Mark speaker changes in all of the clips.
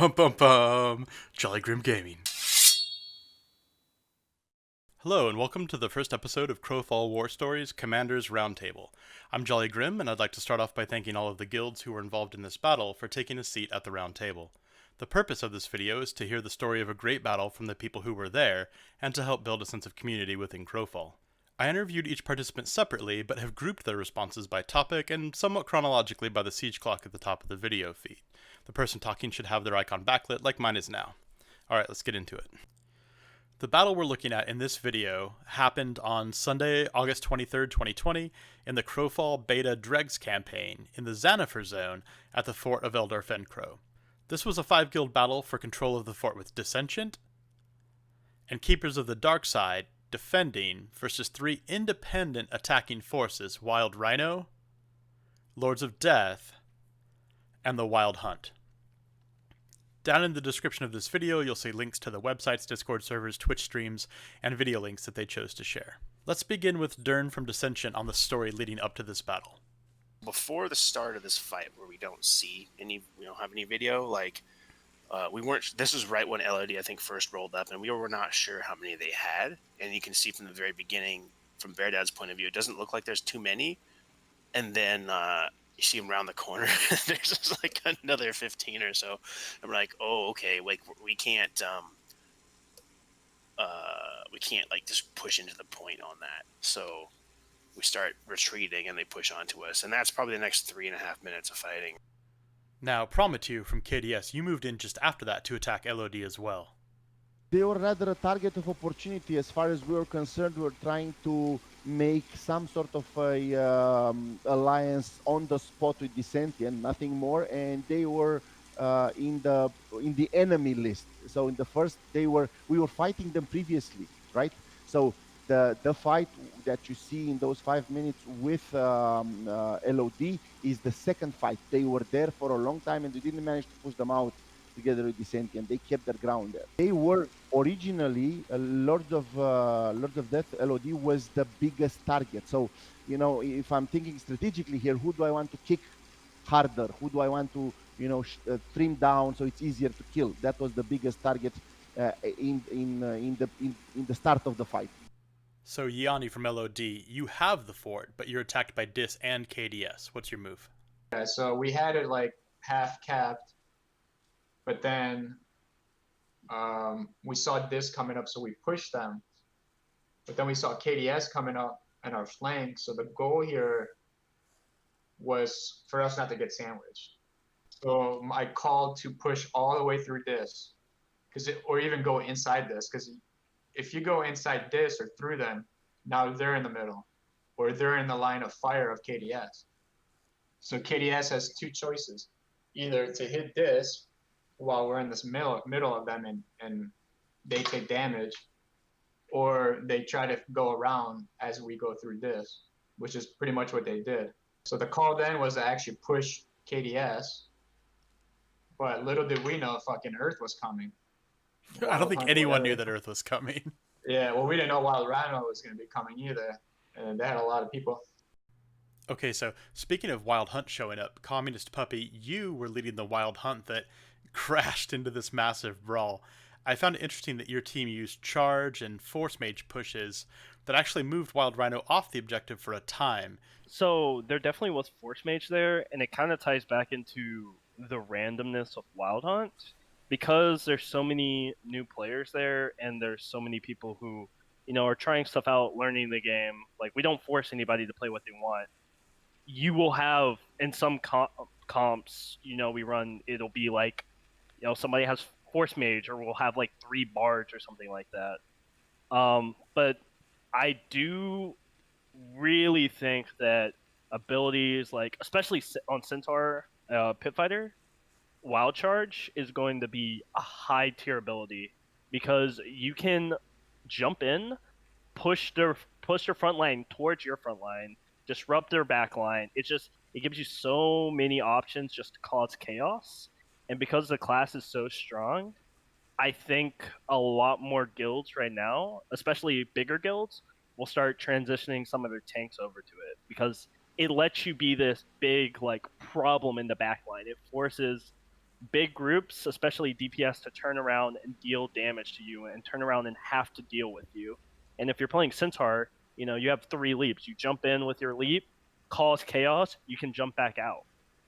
Speaker 1: Bum bum bum. JollyGrim Gaming. Hello and welcome to the first episode of Crowfall War Stories Commander's Roundtable. I'm JollyGrim, and I'd like to start off by thanking all of the guilds who were involved in this battle for taking a seat at the round table. The purpose of this video is to hear the story of a great battle from the people who were there, and to help build a sense of community within Crowfall. I interviewed each participant separately, but have grouped their responses by topic and somewhat chronologically by the siege clock at the top of the video feed. The person talking should have their icon backlit like mine is now. Alright, let's get into it. The battle we're looking at in this video happened on Sunday, August 23rd, 2020, in the Crowfall Beta Dregs campaign in the Xanafer zone at the fort of El-dar Fencrow. This was a 5-guild battle for control of the fort with Dissentient and Keepers of the Dark Side defending versus 3 independent attacking forces, Wild Rhino, Lords of Death, and the Wild Hunt. Down in the description of this video, you'll see links to the websites, Discord servers, Twitch streams, and video links that they chose to share. Let's begin with Dern from Dissentient on the story leading up to this battle.
Speaker 2: Before the start of this fight, where we don't have any video, we weren't. This was right when El-dar, I think, first rolled up, and we were not sure how many they had. And you can see from the very beginning, from Beardad's point of view, it doesn't look like there's too many. And then you see them around the corner. There's just like another 15 or so. And we're like, oh, okay, like we can't like just push into the point on that. So we start retreating, and they push onto us, and that's probably the next 3.5 minutes of fighting.
Speaker 1: Now, Prometeu from KDS, you moved in just after that to attack El-dar as well.
Speaker 3: They were rather a target of opportunity as far as we were concerned. We were trying to make some sort of a alliance on the spot with Dissentient, nothing more, and they were in the enemy list. So in the first, we were fighting them previously, right? So the fight that you see in those 5 minutes with El-dar is the second fight. They were there for a long time, and we didn't manage to push them out together with Dissentient. They kept their ground there. They were originally Lords of Death. El-dar was the biggest target. So, you know, if I'm thinking strategically here, who do I want to kick harder? Who do I want to, trim down so it's easier to kill? That was the biggest target in the start of the fight.
Speaker 1: So Yianni from El-dar, you have the fort, but you're attacked by DIS and KDS. What's your move?
Speaker 4: Yeah, so we had it like half capped, but then we saw DIS coming up, so we pushed them. But then we saw KDS coming up on our flank, so the goal here was for us not to get sandwiched. So I called to push all the way through DIS, or even go inside DIS, because if you go inside DIS or through them, now they're in the middle, or they're in the line of fire of KDS. So KDS has 2 choices: either to hit DIS while we're in this middle of them and they take damage, or they try to go around as we go through DIS, which is pretty much what they did. So the call then was to actually push KDS, but little did we know fucking Earth was coming.
Speaker 1: I don't think anyone knew that Earth was coming.
Speaker 4: Yeah, well, we didn't know Wild Rhino was going to be coming either, and they had a lot of people.
Speaker 1: Okay, so speaking of Wild Hunt showing up, Communist Puppy, you were leading the Wild Hunt that crashed into this massive brawl. I found it interesting that your team used charge and force mage pushes that actually moved Wild Rhino off the objective for a time.
Speaker 5: So there definitely was force mage there, and it kind of ties back into the randomness of Wild Hunt. Because there's so many new players there, and there's so many people who, are trying stuff out, learning the game. Like, we don't force anybody to play what they want. You will have, in some comps, we run, it'll be like, somebody has force mage, or we'll have like 3 bards or something like that. But I do really think that abilities, like, especially on Centaur, Pit Fighter, Wild Charge is going to be a high tier ability, because you can jump in, push their front line towards your front line, disrupt their back line. It gives you so many options just to cause chaos. And because the class is so strong, I think a lot more guilds right now, especially bigger guilds, will start transitioning some of their tanks over to it, because it lets you be this big like problem in the back line. It forces big groups, especially DPS, to turn around and deal damage to you and turn around and have to deal with you. And if you're playing Centaur, you have 3 leaps. You jump in with your leap, cause chaos, you can jump back out.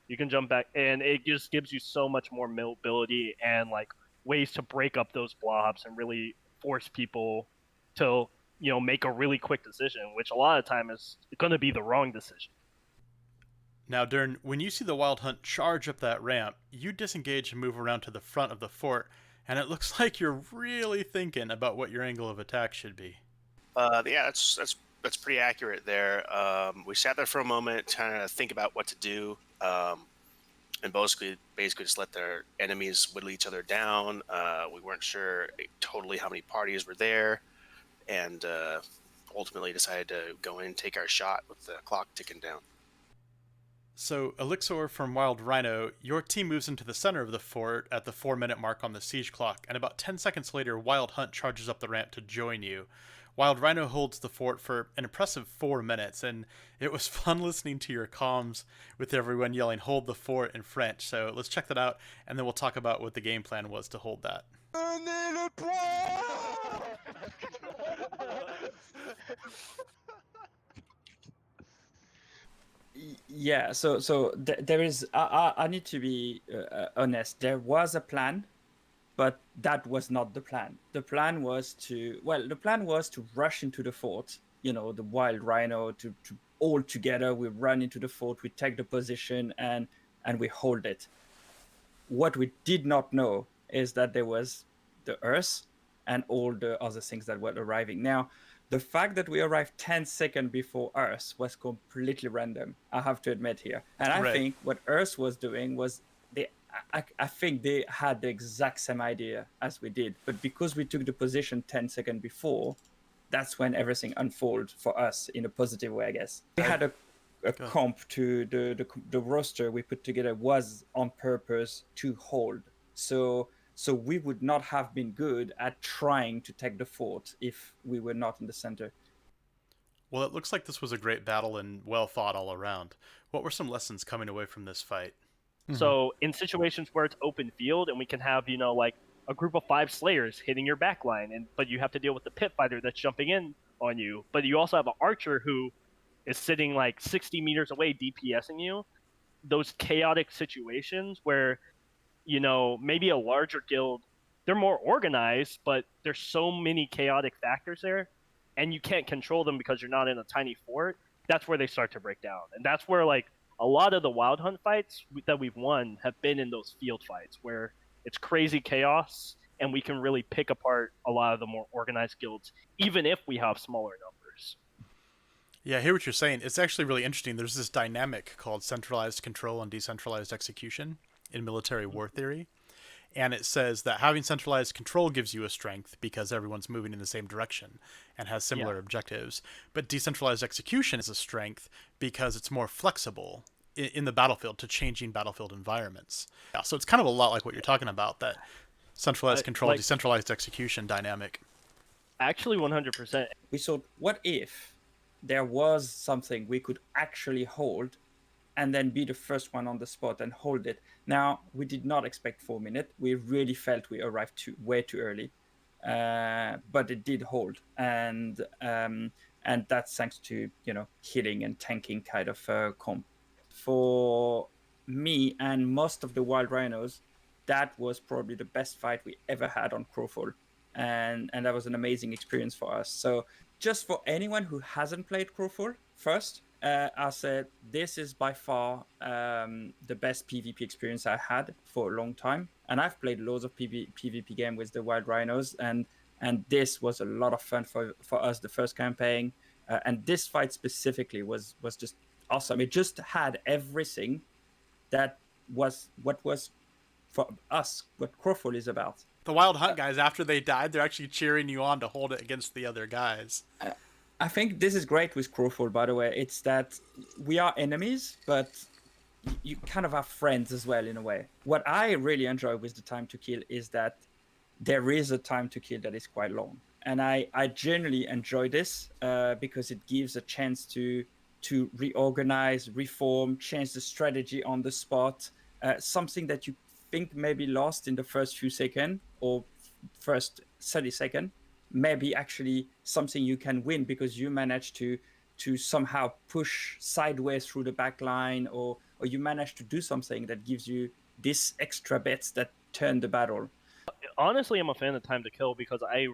Speaker 5: You can jump back, and it just gives you so much more mobility and like ways to break up those blobs and really force people to make a really quick decision, which a lot of time is going to be the wrong decision.
Speaker 1: Now, Dern, when you see the Wild Hunt charge up that ramp, you disengage and move around to the front of the fort, and it looks like you're really thinking about what your angle of attack should be.
Speaker 2: Yeah, that's pretty accurate there. We sat there for a moment, trying to think about what to do, and basically just let their enemies whittle each other down. We weren't sure totally how many parties were there, and ultimately decided to go in and take our shot with the clock ticking down.
Speaker 1: So, Elixor from Wild Rhino, your team moves into the center of the fort at the 4-minute mark on the siege clock, and about 10 seconds later, Wild Hunt charges up the ramp to join you. Wild Rhino holds the fort for an impressive 4 minutes, and it was fun listening to your comms with everyone yelling, "Hold the fort" in French. So let's check that out, and then we'll talk about what the game plan was to hold that.
Speaker 6: Yeah, so there is. I need to be honest. There was a plan, but that was not the plan. The plan was to rush into the fort. The Wild Rhino to all together. We run into the fort. We take the position and we hold it. What we did not know is that there was the Earth and all the other things that were arriving. Now, the fact that we arrived 10 seconds before Earth was completely random, I have to admit here. And I think what Earth was doing was, I think they had the exact same idea as we did. But because we took the position 10 seconds before, that's when everything unfolded for us in a positive way, I guess. We had a comp to the roster we put together was on purpose to hold. So we would not have been good at trying to take the fort if we were not in the center.
Speaker 1: Well, it looks like this was a great battle and well fought all around. What were some lessons coming away from this fight?
Speaker 5: So in situations where it's open field and we can have, like a group of 5 slayers hitting your back line, but you have to deal with the pit fighter that's jumping in on you. But you also have an archer who is sitting like 60 meters away DPSing you. Those chaotic situations where maybe a larger guild, they're more organized, but there's so many chaotic factors there, and you can't control them because you're not in a tiny fort. That's where they start to break down. And that's where, like, a lot of the Wild Hunt fights that we've won have been in those field fights where it's crazy chaos, and we can really pick apart a lot of the more organized guilds, even if we have smaller numbers.
Speaker 1: Yeah, I hear what you're saying. It's actually really interesting. There's this dynamic called centralized control and decentralized execution in military war theory. And it says that having centralized control gives you a strength because everyone's moving in the same direction and has similar objectives. But decentralized execution is a strength because it's more flexible in the battlefield to changing battlefield environments. Yeah, so it's kind of a lot like what you're talking about, that centralized control, decentralized execution dynamic.
Speaker 5: Actually, 100%.
Speaker 6: We thought, what if there was something we could actually hold and then be the first one on the spot and hold it? Now, we did not expect 4 minutes. We really felt we arrived way too early, but it did hold, and that's thanks to healing and tanking kind of comp. For me and most of the Wild Rhinos, that was probably the best fight we ever had on Crowfall, and that was an amazing experience for us. So, just for anyone who hasn't played Crowfall, first, I said this is by far the best PvP experience I had for a long time, and I've played loads of PvP game with the Wild Rhinos, and this was a lot of fun for us the first campaign, and this fight specifically was just awesome. It just had everything that was what was for us what Crowfall is about.
Speaker 1: The Wild Hunt guys, after they died, they're actually cheering you on to hold it against the other guys.
Speaker 6: I think this is great with Crowfall, by the way. It's that we are enemies, but you kind of have friends as well, in a way. What I really enjoy with the time to kill is that there is a time to kill that is quite long. And I generally enjoy this because it gives a chance to reorganize, reform, change the strategy on the spot, something that you think maybe lost in the first few seconds or first 30 seconds, maybe actually something you can win because you manage to somehow push sideways through the back line, or you manage to do something that gives you this extra bits that turn the battle.
Speaker 5: Honestly, I'm a fan of Time to Kill because I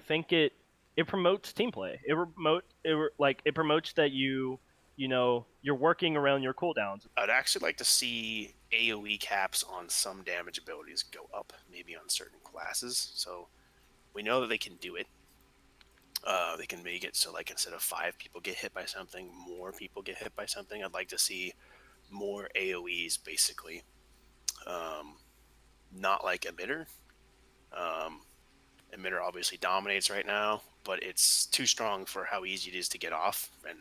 Speaker 5: think it promotes team play. It promotes that you're working around your cooldowns.
Speaker 2: I'd actually like to see AoE caps on some damage abilities go up, maybe on certain classes. So we know that they can do it. They can make it so, like, instead of 5 people get hit by something, more people get hit by something. I'd like to see more AoEs, basically. Not like Emitter. Emitter obviously dominates right now, but it's too strong for how easy it is to get off, and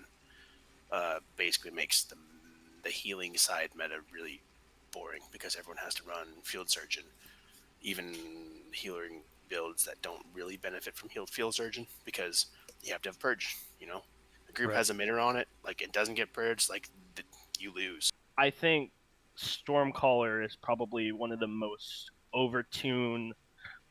Speaker 2: basically makes the healing side meta really boring because everyone has to run Field Surgeon. Even healing builds that don't really benefit from Field Surgeon because you have to have Purge. The group has Emitter on it, like it doesn't get purged, like you lose.
Speaker 5: I think Stormcaller is probably one of the most overtuned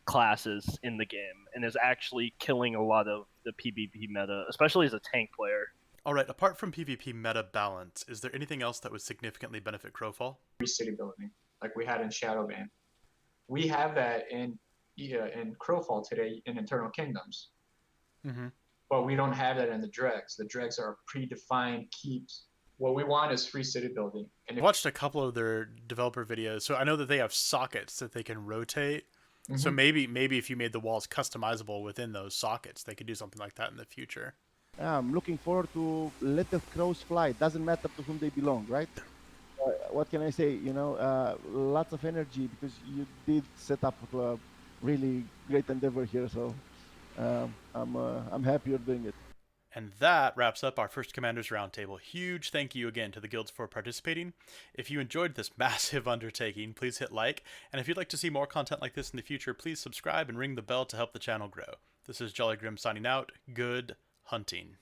Speaker 5: classes in the game and is actually killing a lot of the PvP meta, especially as a tank player.
Speaker 1: All right, apart from PvP meta balance, is there anything else that would significantly benefit Crowfall?
Speaker 4: Free city building, like we had in Shadowban. We have that in Crowfall today in Eternal Kingdoms.
Speaker 1: Mm-hmm.
Speaker 4: But we don't have that in the Dregs. The Dregs are predefined keeps. What we want is free city building. And
Speaker 1: I watched a couple of their developer videos, so I know that they have sockets that they can rotate. Mm-hmm. So maybe if you made the walls customizable within those sockets, they could do something like that in the future.
Speaker 3: I'm looking forward to let the crows fly. Doesn't matter to whom they belong, right? What can I say? Lots of energy because you did set up a really great endeavor here. So I'm happy you're doing it.
Speaker 1: And that wraps up our first Commanders Roundtable. Huge thank you again to the guilds for participating. If you enjoyed this massive undertaking, please hit like. And if you'd like to see more content like this in the future, please subscribe and ring the bell to help the channel grow. This is JollyGrim signing out. Good hunting.